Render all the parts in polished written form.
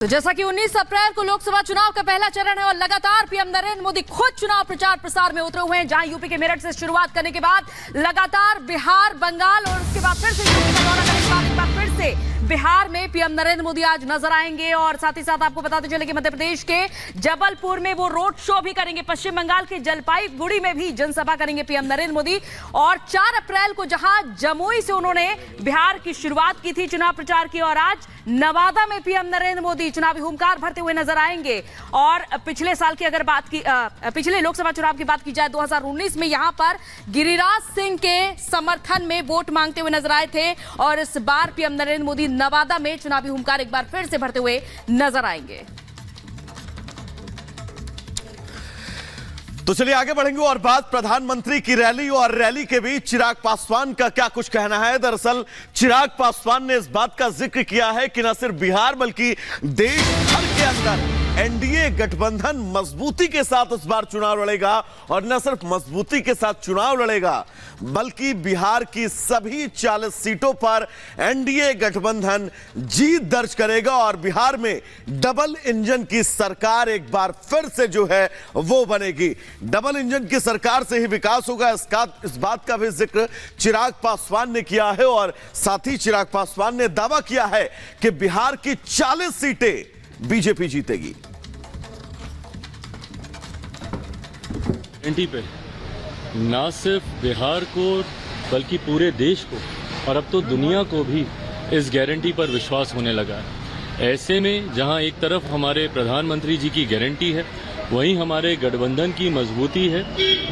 तो जैसा कि 19 अप्रैल को लोकसभा चुनाव का पहला चरण है और लगातार पीएम नरेंद्र मोदी खुद चुनाव प्रचार प्रसार में उतरे हुए हैं, जहां यूपी के मेरठ से शुरुआत करने के बाद लगातार बिहार, बंगाल और उसके बाद फिर से यूपी का दौरा करने के बाद एक बार फिर से बिहार में पीएम नरेंद्र मोदी आज नजर आएंगे। और साथ ही साथ आपको बताते चले कि मध्य प्रदेश के जबलपुर में वो रोड शो भी करेंगे, पश्चिम बंगाल के जलपाईगुड़ी में भी जनसभा करेंगे पीएम नरेंद्र मोदी। और 4 अप्रैल को जहां जमुई से उन्होंने बिहार की शुरुआत की थी चुनाव प्रचार की, और आज नवादा में पीएम नरेंद्र मोदी चुनावी हुंकार भरते हुए नजर आएंगे। और पिछले साल की अगर बात की पिछले लोकसभा चुनाव की बात की जाए 2019 में यहां पर गिरिराज सिंह के समर्थन में वोट मांगते हुए नजर आए थे, और इस बार पीएम नरेंद्र मोदी नवादा में चुनावी हुंकार एक बार फिर से भरते हुए नजर आएंगे। तो चलिए आगे बढ़ेंगे और बात प्रधानमंत्री की रैली और रैली के बीच चिराग पासवान का क्या कुछ कहना है। दरअसल चिराग पासवान ने इस बात का जिक्र किया है कि न सिर्फ बिहार बल्कि देश भर के अंदर एनडीए गठबंधन मजबूती के साथ इस बार चुनाव लड़ेगा, और न सिर्फ मजबूती के साथ चुनाव लड़ेगा बल्कि बिहार की सभी 40 सीटों पर एनडीए गठबंधन जीत दर्ज करेगा और बिहार में डबल इंजन की सरकार एक बार फिर से जो है वो बनेगी। डबल इंजन की सरकार से ही विकास होगा, इस बात का भी जिक्र चिराग पासवान ने किया है। और साथ ही चिराग पासवान ने दावा किया है कि बिहार की 40 सीटें बीजेपी जीतेगी। गारंटी पे ना सिर्फ बिहार को बल्कि पूरे देश को और अब तो दुनिया को भी इस गारंटी पर विश्वास होने लगा है। ऐसे में जहां एक तरफ हमारे प्रधानमंत्री जी की गारंटी है, वहीं हमारे गठबंधन की मजबूती है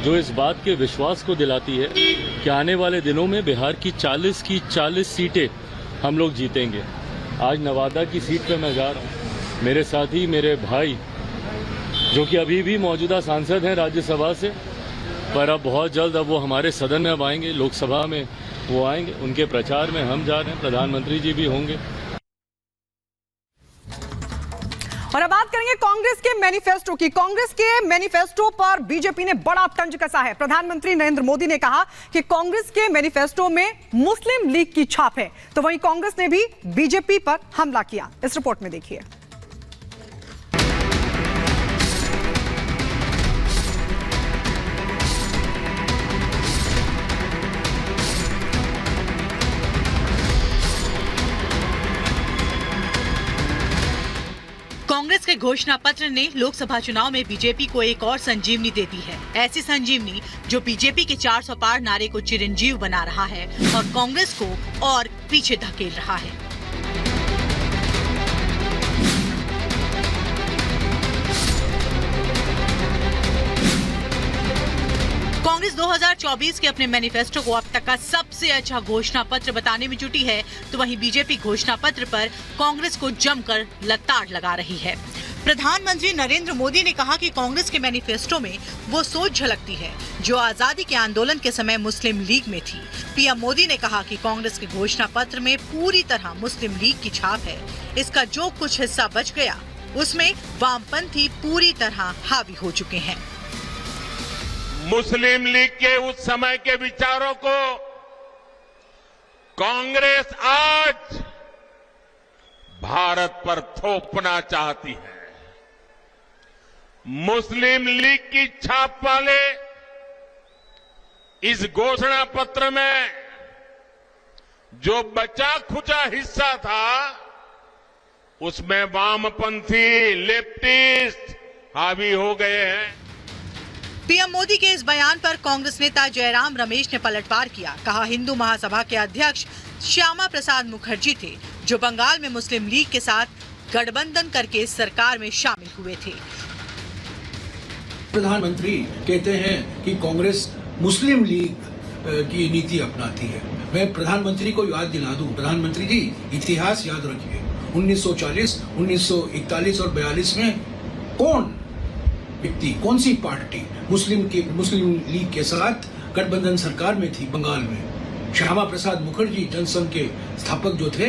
जो इस बात के विश्वास को दिलाती है कि आने वाले दिनों में बिहार की 40 सीटें हम लोग जीतेंगे। आज नवादा की सीट पे मैं जा रहा हूँ, मेरे साथी मेरे भाई जो कि अभी भी मौजूदा सांसद हैं राज्यसभा से, पर अब बहुत जल्द अब वो हमारे सदन में अब आएंगे, लोकसभा में वो आएंगे, उनके प्रचार में हम जा रहे हैं, प्रधानमंत्री जी भी होंगे। और अब बात करेंगे कांग्रेस के मैनिफेस्टो की। कांग्रेस के मैनिफेस्टो पर बीजेपी ने बड़ा तंज कसा है। प्रधानमंत्री नरेंद्र मोदी ने कहा कि कांग्रेस के मैनिफेस्टो में मुस्लिम लीग की छाप है, तो वहीं कांग्रेस ने भी बीजेपी पर हमला किया। इस रिपोर्ट में देखिए। कांग्रेस के घोषणा पत्र ने लोकसभा चुनाव में बीजेपी को एक और संजीवनी दे दी है। ऐसी संजीवनी जो बीजेपी के 400 पार नारे को चिरंजीव बना रहा है और कांग्रेस को और पीछे धकेल रहा है। कांग्रेस 2024 के अपने मैनिफेस्टो को अब तक का सबसे अच्छा घोषणा पत्र बताने में जुटी है, तो वहीं बीजेपी घोषणा पत्र पर कांग्रेस को जमकर लताड़ लगा रही है। प्रधानमंत्री नरेंद्र मोदी ने कहा कि कांग्रेस के मैनिफेस्टो में वो सोच झलकती है जो आजादी के आंदोलन के समय मुस्लिम लीग में थी। पीएम मोदी ने कहा कि कांग्रेस के घोषणा पत्र में पूरी तरह मुस्लिम लीग की छाप है। इसका जो कुछ हिस्सा बच गया उसमें वामपंथी पूरी तरह हावी हो चुके हैं। मुस्लिम लीग के उस समय के विचारों को कांग्रेस आज भारत पर थोपना चाहती है। मुस्लिम लीग की छाप वाले इस घोषणा पत्र में जो बचा खुचा हिस्सा था उसमें वामपंथी लेफ्टिस्ट हावी हो गए हैं। पीएम मोदी के इस बयान पर कांग्रेस नेता जयराम रमेश ने पलटवार किया। कहा, हिंदू महासभा के अध्यक्ष श्यामा प्रसाद मुखर्जी थे जो बंगाल में मुस्लिम लीग के साथ गठबंधन करके सरकार में शामिल हुए थे। प्रधानमंत्री कहते हैं कि कांग्रेस मुस्लिम लीग की नीति अपनाती है। मैं प्रधानमंत्री को याद दिला दूं, प्रधानमंत्री जी इतिहास याद रखिए, 1940, 1941 और 42 में कौन व्यक्ति, कौन सी पार्टी मुस्लिम लीग के साथ गठबंधन सरकार में थी बंगाल में? श्यामा प्रसाद मुखर्जी जनसंघ के स्थापक जो थे,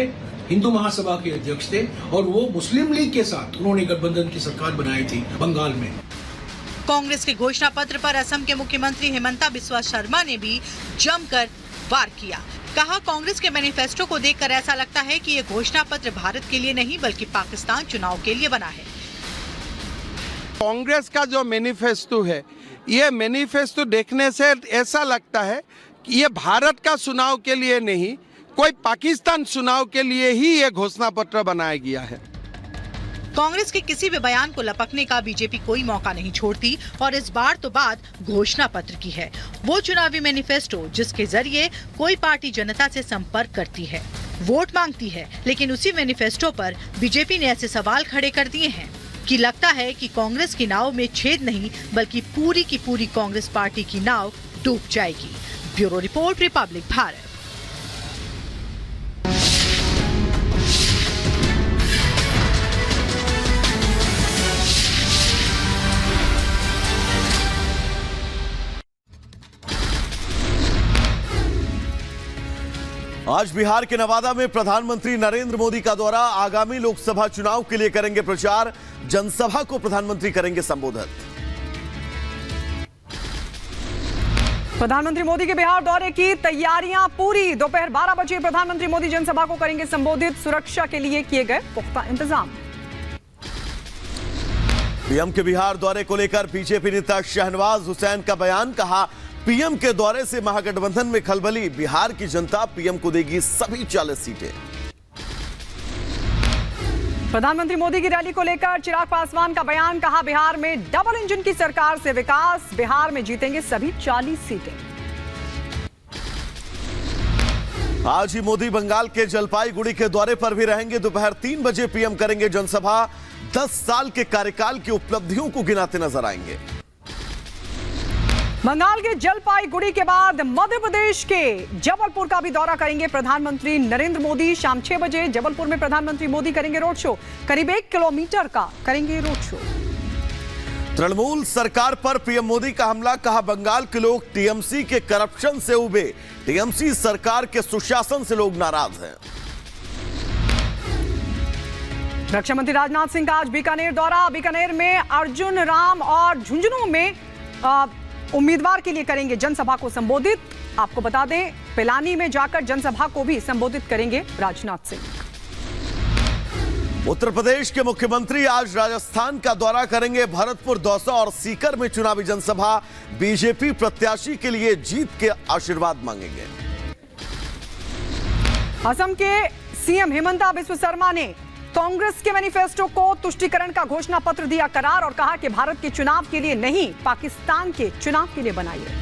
हिंदू महासभा के अध्यक्ष थे, और वो मुस्लिम लीग के साथ उन्होंने गठबंधन की सरकार बनाई थी बंगाल में। कांग्रेस के घोषणा पत्र पर असम के मुख्यमंत्री हिमंता बिस्वा शर्मा ने भी जमकर वार किया। कहा, कांग्रेस के मैनिफेस्टो को देखकर ऐसा लगता है कि ये घोषणा पत्र भारत के लिए नहीं बल्कि पाकिस्तान चुनाव के लिए बना है। कांग्रेस का जो मैनिफेस्टो है, ये मैनिफेस्टो देखने से ऐसा लगता है कि ये भारत का चुनाव के लिए नहीं, कोई पाकिस्तान चुनाव के लिए ही ये घोषणा पत्र बनाया गया है। कांग्रेस के किसी भी बयान को लपकने का बीजेपी कोई मौका नहीं छोड़ती और इस बार तो बात घोषणा पत्र की है, वो चुनावी मैनिफेस्टो जिसके जरिए कोई पार्टी जनता से संपर्क करती है, वोट मांगती है। लेकिन उसी मैनिफेस्टो पर बीजेपी ने ऐसे सवाल खड़े कर दिए हैं कि लगता है कि कांग्रेस की नाव में छेद नहीं बल्कि पूरी की पूरी कांग्रेस पार्टी की नाव डूब जाएगी। Bureau report, Republic Bharat. आज बिहार के नवादा में प्रधानमंत्री नरेंद्र मोदी का दौरा, आगामी लोकसभा चुनाव के लिए करेंगे प्रचार, जनसभा को प्रधानमंत्री करेंगे संबोधित। प्रधानमंत्री मोदी के बिहार दौरे की तैयारियां पूरी। दोपहर 12 बजे प्रधानमंत्री मोदी जनसभा को करेंगे संबोधित। सुरक्षा के लिए किए गए पुख्ता इंतजाम। पीएम के बिहार दौरे को लेकर बीजेपी नेता शहनवाज हुसैन का बयान, कहा पीएम के दौरे से महागठबंधन में खलबली, बिहार की जनता पीएम को देगी सभी 40 सीटें। प्रधानमंत्री मोदी की रैली को लेकर चिराग पासवान का बयान, कहा बिहार में डबल इंजन की सरकार से विकास, बिहार में जीतेंगे सभी 40 सीटें। आज ही मोदी बंगाल के जलपाईगुड़ी के दौरे पर भी रहेंगे। दोपहर 3 बजे पीएम करेंगे जनसभा, 10 साल के कार्यकाल की उपलब्धियों को गिनाते नजर आएंगे। बंगाल के जलपाईगुड़ी के बाद मध्य प्रदेश के जबलपुर का भी दौरा करेंगे प्रधानमंत्री नरेंद्र मोदी। शाम 6 बजे जबलपुर में प्रधानमंत्री मोदी करेंगे रोड शो, करीब 1 किलोमीटर का करेंगे रोड शो। तृणमूल सरकार पर पीएम मोदी का हमला, कहा बंगाल के लोग टीएमसी के करप्शन से उबे, टीएमसी सरकार के सुशासन से लोग नाराज हैं। रक्षा मंत्री राजनाथ सिंह का आज बीकानेर दौरा, बीकानेर में अर्जुन राम और झुंझुनू में उम्मीदवार के लिए करेंगे जनसभा को संबोधित। आपको बता दें, पिलानी में जाकर जनसभा को भी संबोधित करेंगे राजनाथ सिंह। उत्तर प्रदेश के मुख्यमंत्री आज राजस्थान का दौरा करेंगे, भरतपुर, दौसा और सीकर में चुनावी जनसभा, बीजेपी प्रत्याशी के लिए जीत के आशीर्वाद मांगेंगे। असम के सीएम हिमंता बिस्वा शर्मा ने कांग्रेस के मैनिफेस्टो को तुष्टीकरण का घोषणा पत्र दिया करार और कहा कि भारत के चुनाव के लिए नहीं, पाकिस्तान के चुनाव के लिए बनाइए।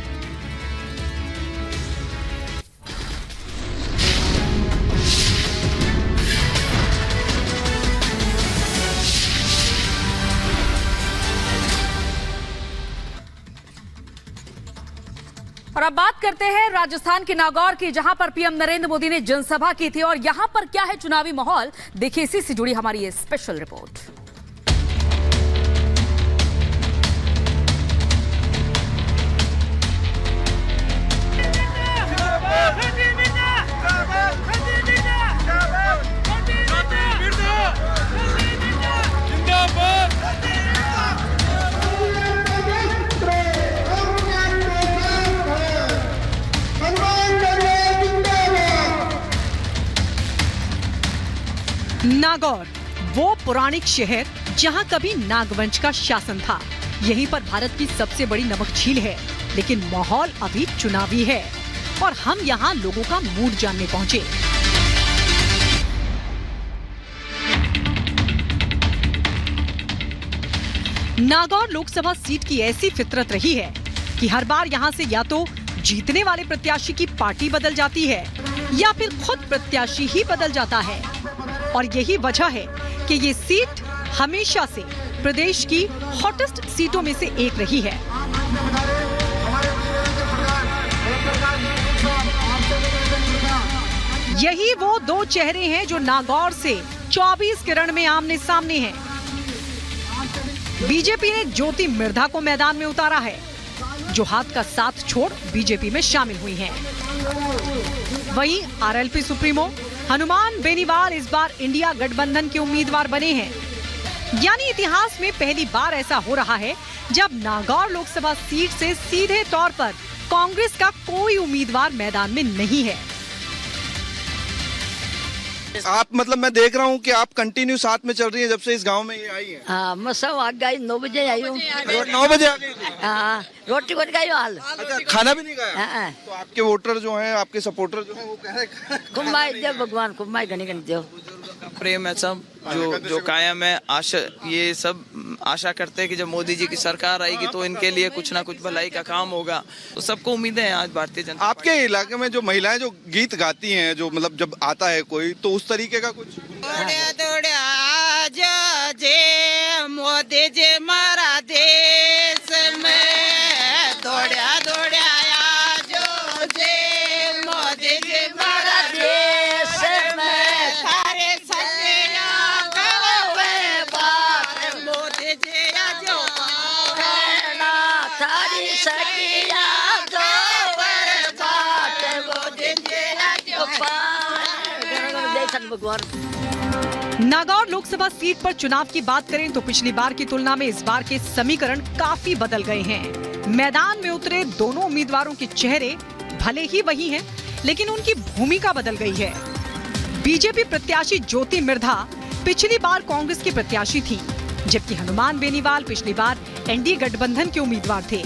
और अब बात करते हैं राजस्थान के नागौर की, जहां पर पीएम नरेंद्र मोदी ने जनसभा की थी और यहां पर क्या है चुनावी माहौल, देखिए इसी से जुड़ी हमारी ये स्पेशल रिपोर्ट। नागौर, वो पौराणिक शहर जहां कभी नागवंश का शासन था। यहीं पर भारत की सबसे बड़ी नमक झील है, लेकिन माहौल अभी चुनावी है और हम यहां लोगों का मूड जानने पहुंचे। नागौर लोकसभा सीट की ऐसी फितरत रही है कि हर बार यहां से या तो जीतने वाले प्रत्याशी की पार्टी बदल जाती है या फिर खुद प्रत्याशी ही बदल जाता है। और यही वजह है कि ये सीट हमेशा से प्रदेश की हॉटेस्ट सीटों में से एक रही है। यही वो दो चेहरे हैं जो नागौर से 24 किरण में आमने सामने हैं। बीजेपी ने ज्योति मिर्धा को मैदान में उतारा है, जो हाथ का साथ छोड़ बीजेपी में शामिल हुई हैं। वहीं आरएलपी सुप्रीमो हनुमान बेनीवाल इस बार इंडिया गठबंधन के उम्मीदवार बने हैं। यानी इतिहास में पहली बार ऐसा हो रहा है जब नागौर लोकसभा सीट से सीधे तौर पर कांग्रेस का कोई उम्मीदवार मैदान में नहीं है। आप मतलब मैं देख रहा हूँ कि आप कंटिन्यू साथ में चल रही है जब से इस गांव में ये आई है। हाँ मैं सब आ गई 9 बजे आई हूँ। 9 बजे आ गई थी। हाँ रोटी को गई हाल। अच्छा खाना भी नहीं खाया? हाँ तो आपके वोटर जो हैं, आपके सपोर्टर जो हैं वो कह रहे हैं कुमाई देव भगवान कुमाई घनी घनी देव। प्रेम है सब जो कायम है। आशा ये सब आशा करते हैं कि जब मोदी जी की सरकार आएगी तो इनके लिए कुछ ना कुछ भलाई का काम होगा। तो सबको उम्मीदें हैं आज भारतीय जनता। आपके इलाके में जो महिलाएं जो गीत गाती हैं, जो मतलब जब आता है कोई तो उस तरीके का कुछ मोदी जी मारा देश में दौड़ा दौड़ा जो जे मोदी जी मारा देश में सारे सत्या गवे बात मोदी जी जो सारी सकिया गवर बात मोदी जी जो भगवान। नागौर लोकसभा सीट पर चुनाव की बात करें तो पिछली बार की तुलना में इस बार के समीकरण काफी बदल गए हैं। मैदान में उतरे दोनों उम्मीदवारों के चेहरे भले ही वही हैं, लेकिन उनकी भूमिका बदल गई है। बीजेपी प्रत्याशी ज्योति मिर्धा पिछली बार कांग्रेस की प्रत्याशी थी, जबकि हनुमान बेनीवाल पिछली बार एनडीए गठबंधन के उम्मीदवार थे।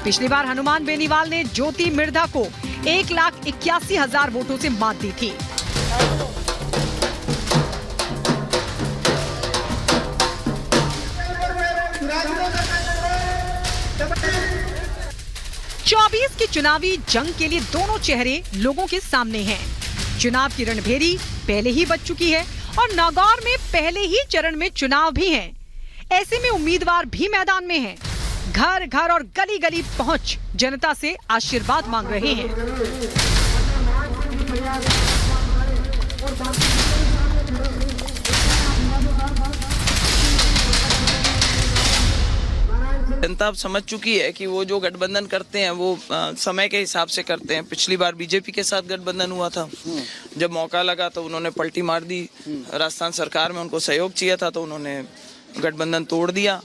पिछली बार हनुमान बेनीवाल ने ज्योति मिर्धा को 1,81,000 वोटों से मात दी थी। चौबीस की चुनावी जंग के लिए दोनों चेहरे लोगों के सामने हैं। चुनाव की रणभेरी पहले ही बज चुकी है और नागौर में पहले ही चरण में चुनाव भी हैं। ऐसे में उम्मीदवार भी मैदान में हैं। घर घर और गली गली पहुंच जनता से आशीर्वाद मांग रहे हैं। जनता अब समझ चुकी है कि वो जो गठबंधन करते हैं वो समय के हिसाब से करते हैं। पिछली बार बीजेपी के साथ गठबंधन हुआ था, जब मौका लगा तो उन्होंने पलटी मार दी। राजस्थान सरकार में उनको सहयोग चाहिए था तो उन्होंने गठबंधन तोड़ दिया।